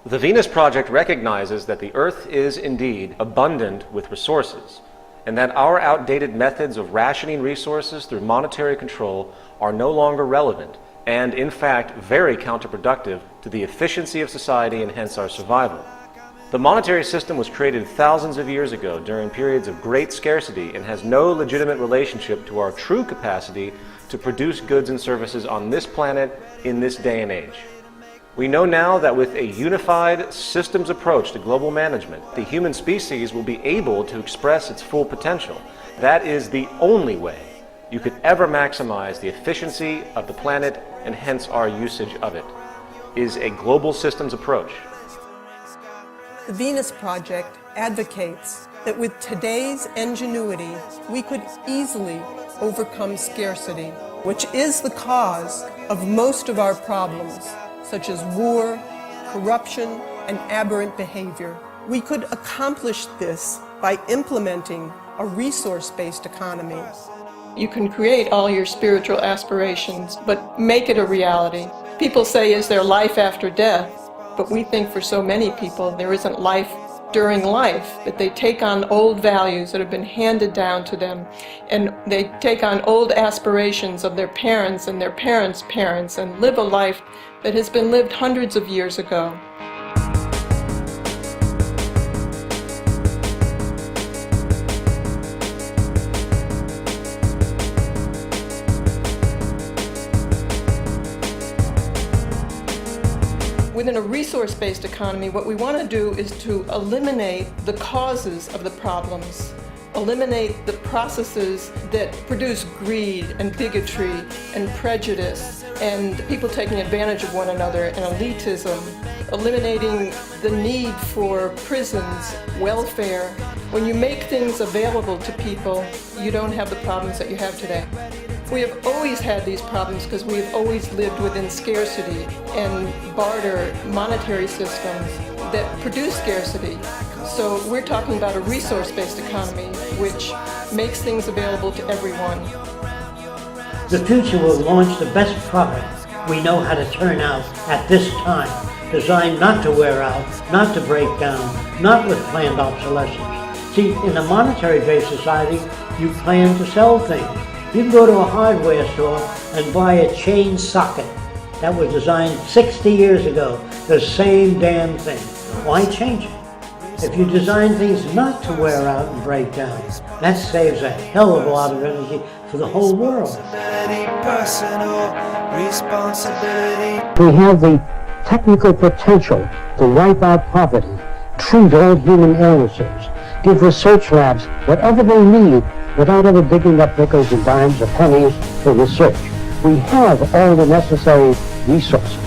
The Venus Project recognizes that the Earth is indeed abundant with resources, and that our outdated methods of rationing resources through monetary control are no longer relevant, and in fact very counterproductive to the efficiency of society and hence our survival. The monetary system was created thousands of years ago during periods of great scarcity and has no legitimate relationship to our true capacity to produce goods and services on this planet in this day and age. We know now that with a unified systems approach to global management, the human species will be able to express its full potential. That is the only way you could ever maximize the efficiency of the planet and hence our usage of it, is a global systems approach. The Venus Project advocates that with today's ingenuity, we could easily overcome scarcity, which is the cause of most of our problems, such as war, corruption, and aberrant behavior. We could accomplish this by implementing a resource-based economy. You can create all your spiritual aspirations, but make it a reality. People say, is there life after death? But we think for so many people there isn't life during life, that they take on old values that have been handed down to them, and they take on old aspirations of their parents and their parents' parents and live a life that has been lived hundreds of years ago. Within a resource-based economy, what we want to do is to eliminate the causes of the problems, eliminate the processes that produce greed and bigotry and prejudice and people taking advantage of one another and elitism, eliminating the need for prisons, welfare. When you make things available to people, you don't have the problems that you have today. We have always had these problems because we have always lived within scarcity and barter monetary systems that produce scarcity. So we're talking about a resource-based economy which makes things available to everyone. The future will launch the best product we know how to turn out at this time, designed not to wear out, not to break down, not with planned obsolescence. See, in a monetary-based society, you plan to sell things. You can go to a hardware store and buy a chain socket that was designed 60 years ago, the same damn thing. Why change it? If you design things not to wear out and break down, that saves a hell of a lot of energy for the whole world. We have the technical potential to wipe out poverty, treat all human illnesses, give research labs whatever they need without ever digging up nickels and dimes or pennies for research. We have all the necessary resources.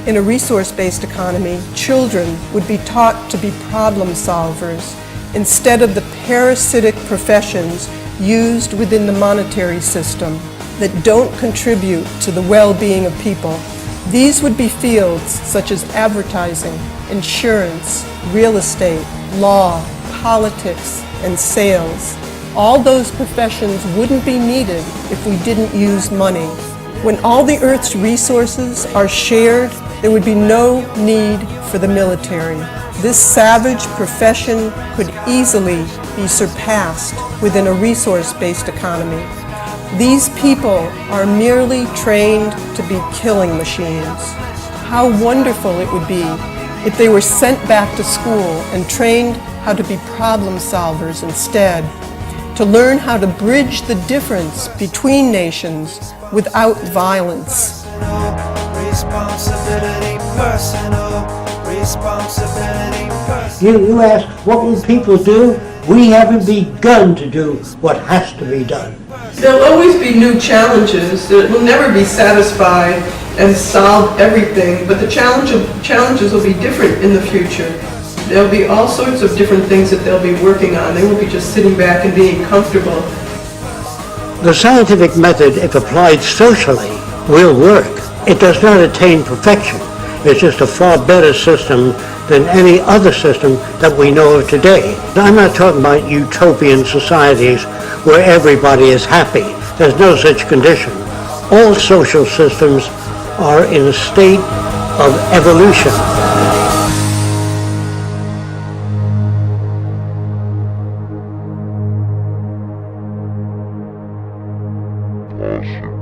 In a resource-based economy, children would be taught to be problem solvers instead of the parasitic professions used within the monetary system that don't contribute to the well-being of people. These would be fields such as advertising, insurance, real estate, law, politics, and sales. All those professions wouldn't be needed if we didn't use money. When all the Earth's resources are shared, there would be no need for the military. This savage profession could easily be surpassed within a resource-based economy. These people are merely trained to be killing machines. How wonderful it would be if they were sent back to school and trained how to be problem solvers instead, to learn how to bridge the difference between nations without violence. You ask, what will people do? We haven't begun to do what has to be done. There'll always be new challenges. It will never be satisfied and solve everything, but the challenges will be different in the future. There'll be all sorts of different things that they'll be working on. They won't be just sitting back and being comfortable. The scientific method, if applied socially, will work. It does not attain perfection. It's just a far better system than any other system that we know of today. I'm not talking about utopian societies where everybody is happy. There's no such condition. All social systems are in a state of evolution. Awesome.